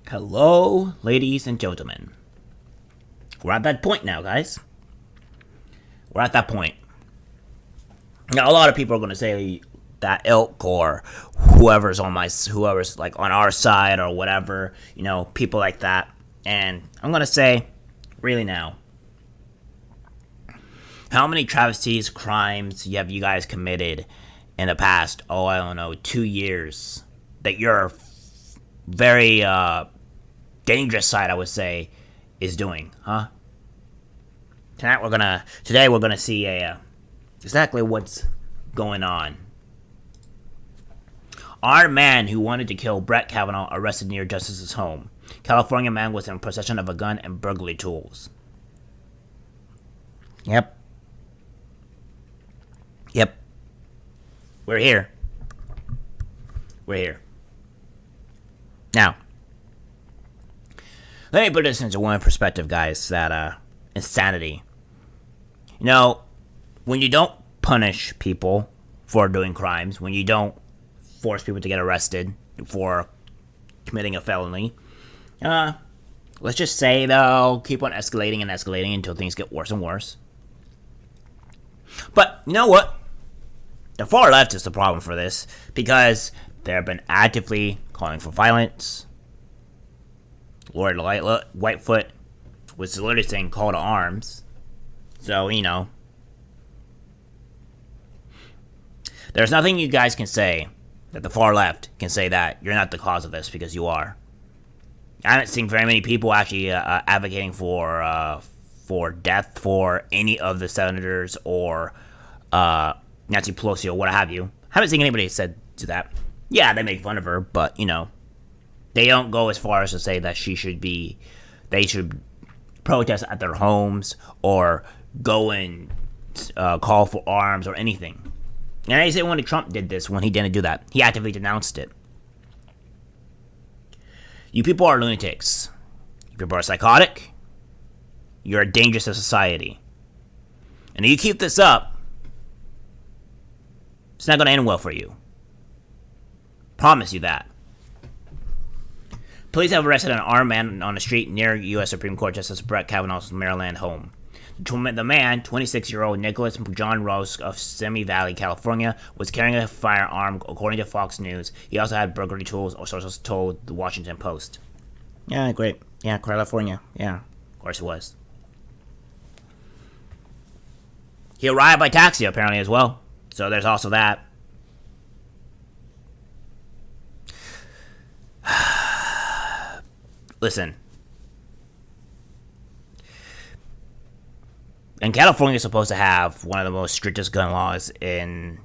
Hello, ladies and gentlemen. We're at that point now, guys. We're at that point. Now, a lot of people are going to say that ilk or whoever's like on our side or whatever, people like that. And I'm going to say, really now, how many travesties, crimes have you guys committed in the past, I don't know, 2 years that you're very dangerous side, I would say, is doing, huh? Today we're gonna see exactly what's going on. Armed man who wanted to kill Brett Kavanaugh arrested near Justice's home. California man was in possession of a gun and burglary tools. Yep. We're here. Now, let me put this into one perspective, guys, that insanity. When you don't punish people for doing crimes, when you don't force people to get arrested for committing a felony, let's just say they'll keep on escalating and escalating until things get worse and worse. But you know what? The far left is the problem for this, because they've been actively calling for violence. Lord Whitefoot was literally saying call to arms. So, there's nothing you guys can say that the far left can say that you're not the cause of this, because you are. I haven't seen very many people actually advocating for death for any of the senators or Nancy Pelosi or what have you. I haven't seen anybody said to that. Yeah, they make fun of her, but they don't go as far as to say that they should protest at their homes or go and call for arms or anything. And I say when Trump did this, when he didn't do that, he actively denounced it. You people are lunatics. You people are psychotic. You're a danger to society. And if you keep this up, it's not going to end well for you. Promise you that. Police have arrested an armed man on a street near U.S. Supreme Court Justice Brett Kavanaugh's Maryland home. The man, 26-year-old Nicholas John Rose of Simi Valley, California, was carrying a firearm, according to Fox News. He also had burglary tools, or sources told the Washington Post. Yeah, great. Yeah, California. Yeah, of course it was. He arrived by taxi, apparently, as well. So there's also that. Listen. And California is supposed to have one of the most strictest gun laws in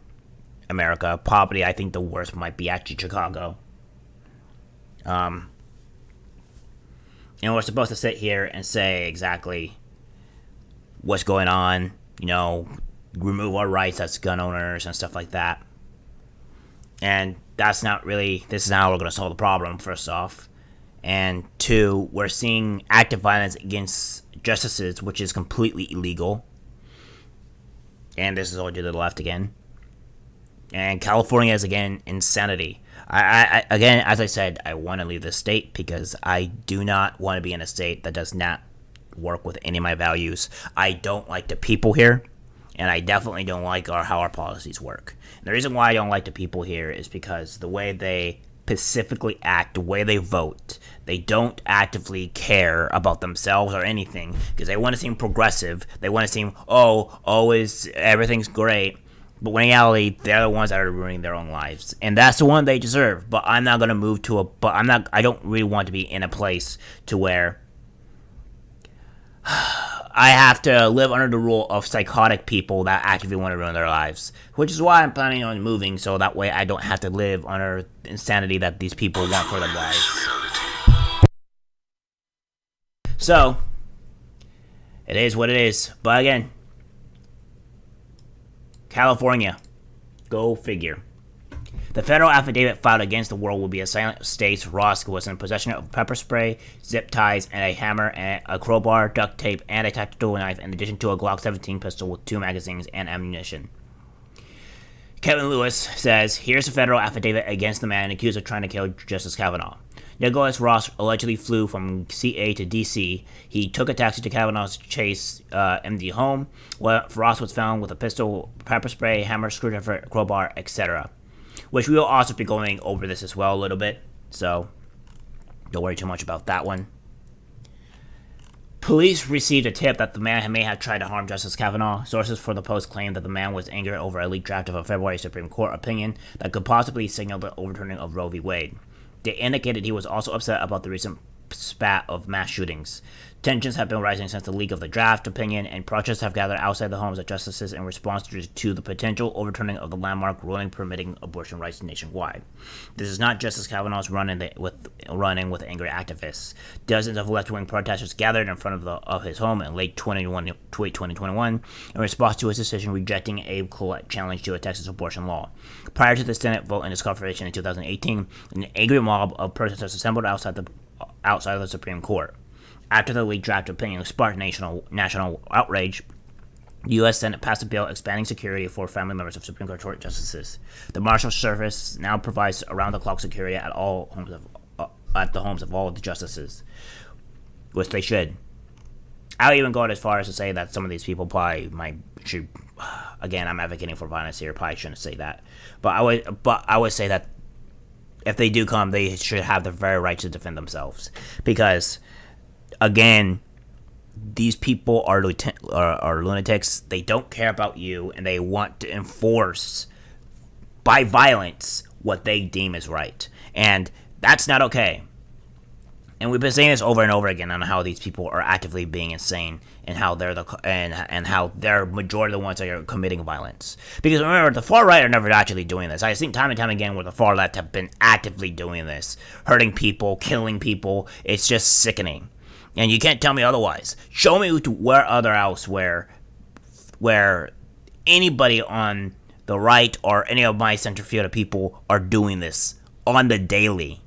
America. Probably, I think the worst might be actually Chicago. And we're supposed to sit here and say exactly what's going on, remove our rights as gun owners and stuff like that. And this is not how we're going to solve the problem, first off. And two, we're seeing active violence against justices, which is completely illegal. And this is all due to the left again. And California is, again, insanity. I again, as I said, I want to leave this state because I do not want to be in a state that does not work with any of my values. I don't like the people here, and I definitely don't like how our policies work. And the reason why I don't like the people here is because the way they specifically act, the way they vote, they don't actively care about themselves or anything, because they want to seem progressive. They want to seem, everything's great. But in reality, they're the ones that are ruining their own lives. And that's the one they deserve. But I'm not going to move I don't really want to be in a place to where I have to live under the rule of psychotic people that actively want to ruin their lives. Which is why I'm planning on moving, so that way I don't have to live under the insanity that these people want for their lives. So, it is what it is. But again, California. Go figure. The federal affidavit filed against the world will be a silent states Ross was in possession of pepper spray, zip ties, and a hammer, and a crowbar, duct tape, and a tactical knife, in addition to a Glock 17 pistol with 2 magazines and ammunition. Kevin Lewis says, here's a federal affidavit against the man accused of trying to kill Justice Kavanaugh. Nicholas Ross allegedly flew from CA to DC. He took a taxi to Kavanaugh's Chase MD home, where Ross was found with a pistol, pepper spray, hammer, screwdriver, crowbar, etc. Which we will also be going over this as well a little bit, so don't worry too much about that one. Police received a tip that the man may have tried to harm Justice Kavanaugh. Sources for the Post claimed that the man was angered over a leaked draft of a February Supreme Court opinion that could possibly signal the overturning of Roe v. Wade. They indicated he was also upset about the recent spat of mass shootings. Tensions have been rising since the leak of the draft opinion, and protests have gathered outside the homes of justices in response to the potential overturning of the landmark ruling permitting abortion rights nationwide. This is not Justice Kavanaugh's running with angry activists. Dozens of left-wing protesters gathered in front of his home in late 2021 in response to his decision rejecting a challenge to a Texas abortion law. Prior to the Senate vote in its confirmation in 2018, an angry mob of protesters assembled outside of the Supreme Court. After the leaked draft opinion sparked national outrage, the U.S. Senate passed a bill expanding security for family members of Supreme Court justices. The Marshal Service now provides around-the-clock security at the homes of all of the justices, which they should. I'll even go as far as to say that some of these people should. Again, I'm advocating for violence here. Probably shouldn't say that, but I would say that if they do come, they should have the very right to defend themselves, because again, these people are lunatics. They don't care about you, and they want to enforce by violence what they deem is right, and that's not okay. And we've been saying this over and over again on how these people are actively being insane, and how they're majority of the ones that are committing violence. Because remember, the far right are never actually doing this. I've seen time and time again where the far left have been actively doing this, hurting people, killing people. It's just sickening. And you can't tell me otherwise. Show me where anybody on the right or any of my center field of people are doing this on the daily.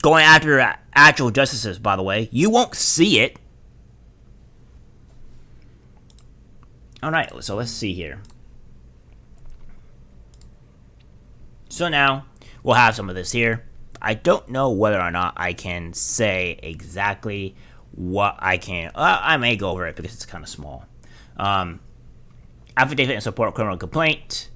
Going after actual justices, by the way. You won't see it. Alright, so let's see here. So now, we'll have some of this here. I don't know whether or not I can say exactly what I can. I may go over it because it's kind of small. Affidavit in support of criminal complaint.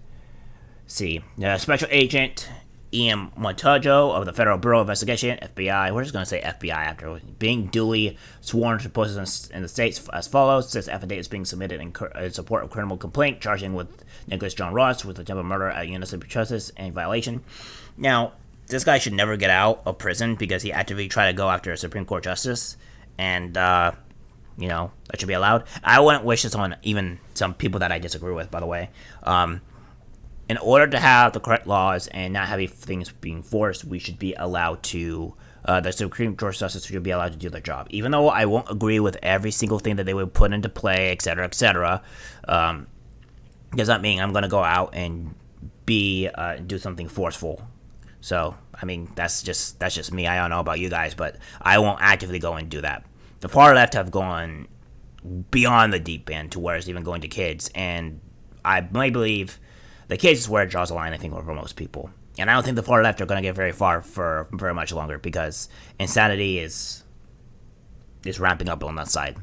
Let's see. Special Agent Ian Montajo of the Federal Bureau of Investigation, FBI. We're just going to say FBI after being duly sworn to posts in the states as follows. This affidavit is being submitted in support of criminal complaint charging with Nicholas John Ross with attempted murder at University of Justice and violation. Now, this guy should never get out of prison because he actively tried to go after a Supreme Court justice, and that should be allowed. I wouldn't wish this on even some people that I disagree with, by the way. In order to have the correct laws and not have things being forced, we should be allowed to, the Supreme Court justice should be allowed to do their job. Even though I won't agree with every single thing that they would put into play, etc., does that mean I'm going to go out and do something forceful? So, I mean, that's just me. I don't know about you guys, but I won't actively go and do that. The far left have gone beyond the deep end to where it's even going to kids, and I may believe the kids is where it draws a line, I think, for most people. And I don't think the far left are going to get very far for very much longer, because insanity is ramping up on that side.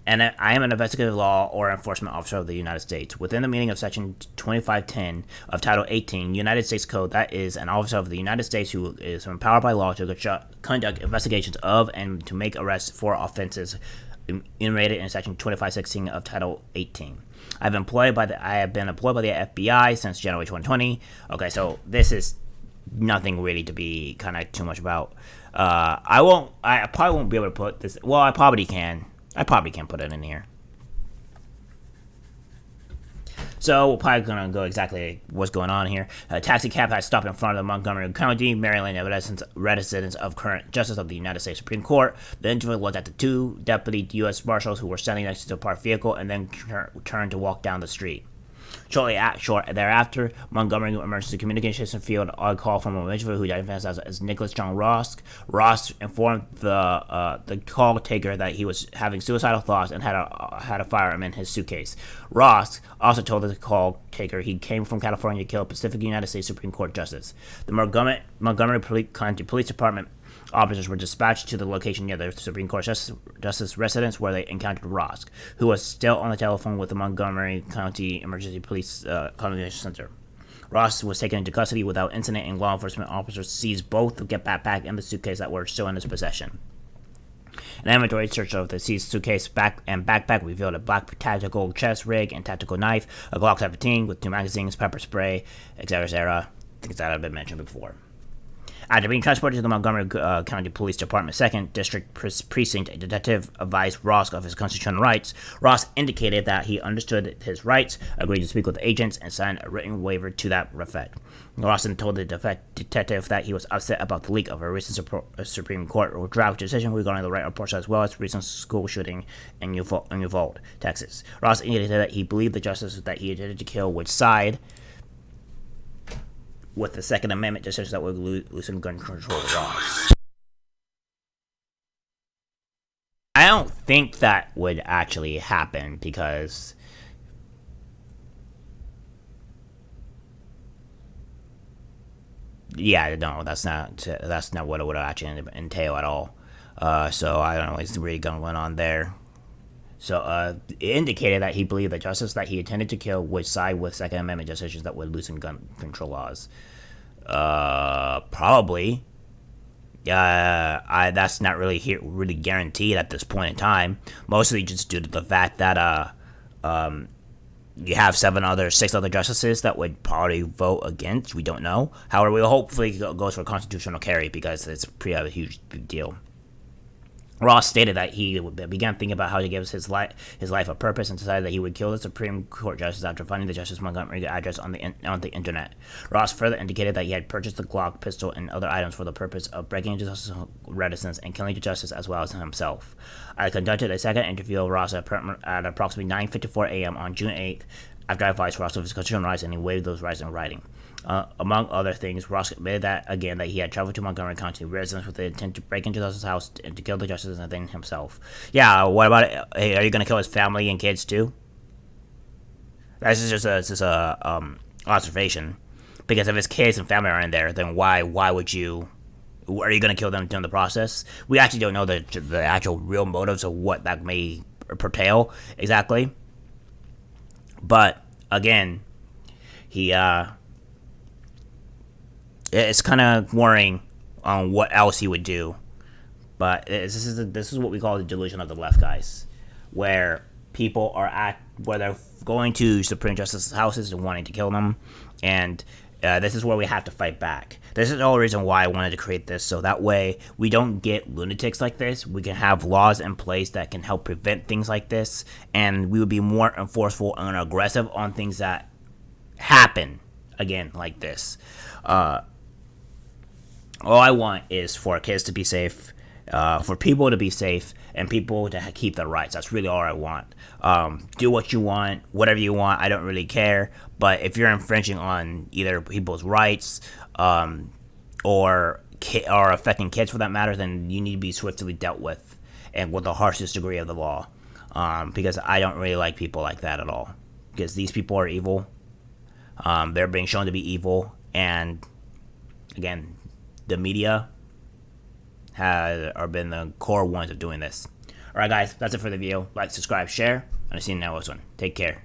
And I am an investigative law or enforcement officer of the United States. Within the meaning of Section 2510 of Title 18, United States Code, that is an officer of the United States who is empowered by law to conduct investigations of and to make arrests for offenses enumerated in Section 2516 of Title 18. I have been employed by the FBI since January 2020. Okay, so this is nothing really to be kind of too much about. I probably won't be able to put this. Well, I probably can. I probably can put it in here. So we're probably going to go exactly what's going on here. A taxi cab had stopped in front of the Montgomery County, Maryland residence of current Justice of the United States Supreme Court. The individual looked at the two deputy U.S. Marshals who were standing next to the parked vehicle and then turned to walk down the street. Shortly thereafter, Montgomery Emergency Communications Field a call from an individual who identifies as Nicholas John Ross. Ross informed the call taker that he was having suicidal thoughts and had a firearm in his suitcase. Ross also told the call taker he came from California to kill a Pacific United States Supreme Court Justice. The Montgomery County Police Department Officers were dispatched to the location near the Supreme Court Justice residence where they encountered Ross, who was still on the telephone with the Montgomery County Emergency Police Communication Center. Ross was taken into custody without incident, and law enforcement officers seized both the backpack and the suitcase that were still in his possession. An inventory search of the seized suitcase and backpack revealed a black tactical chest rig and tactical knife, a Glock 17 with 2 magazines, pepper spray, etc. Things that have been mentioned before. After being transported to the Montgomery County Police Department 2nd District Precinct, a detective advised Ross of his constitutional rights. Ross indicated that he understood his rights, agreed to speak with agents, and signed a written waiver to that effect. Ross told the detective that he was upset about the leak of a recent Supreme Court draft decision regarding the right of abortion, as well as recent school shooting in Uvalde, Texas. Ross indicated that he believed the justice that he intended to kill would side with the Second Amendment decisions that would loosen gun control laws. I don't think that would actually happen because that's not what it would actually entail at all. So I don't know what's really going on there. So it indicated that he believed the justice that he intended to kill would side with Second Amendment decisions that would loosen gun control laws. Probably. That's not really guaranteed at this point in time. Mostly just due to the fact that you have 6 other justices that would probably vote against. We don't know. However, we hopefully goes for constitutional carry because it's a huge big deal. Ross stated that he began thinking about how to give his life a purpose and decided that he would kill the Supreme Court justice after finding the Justice Montgomery address on the internet. Ross further indicated that he had purchased the Glock pistol and other items for the purpose of breaking into justice's residence and killing the justice as well as himself. I conducted a second interview of Ross at approximately 9:54 a.m. on June 8th after I advised Ross of his constitutional rights and he waived those rights in writing. Among other things, Ross admitted that he had traveled to Montgomery County residence with the intent to break into the justice's house and to kill the justice and then himself. Yeah, what about it? Hey, are you going to kill his family and kids too? That's just a observation. Because if his kids and family are in there, then why would you? Are you going to kill them during the process? We actually don't know the actual real motives of what that may portray exactly. But again, it's kind of worrying on what else he would do. But this is what we call the delusion of the left, guys, where people where they're going to Supreme Justice's houses and wanting to kill them, and this is where we have to fight back. This is the whole reason why I wanted to create this, so that way we don't get lunatics like this. We can have laws in place that can help prevent things like this, and we would be more enforceful and aggressive on things that happen again like this. All I want is for kids to be safe, for people to be safe, and people to keep their rights. That's really all I want. Do what you want, whatever you want. I don't really care. But if you're infringing on either people's rights or affecting kids for that matter, then you need to be swiftly dealt with and with the harshest degree of the law. Because I don't really like people like that at all. Because these people are evil. They're being shown to be evil. And again, the media been the core ones of doing this. Alright guys, that's it for the video. Like, subscribe, share, and I'll see you in the next one. Take care.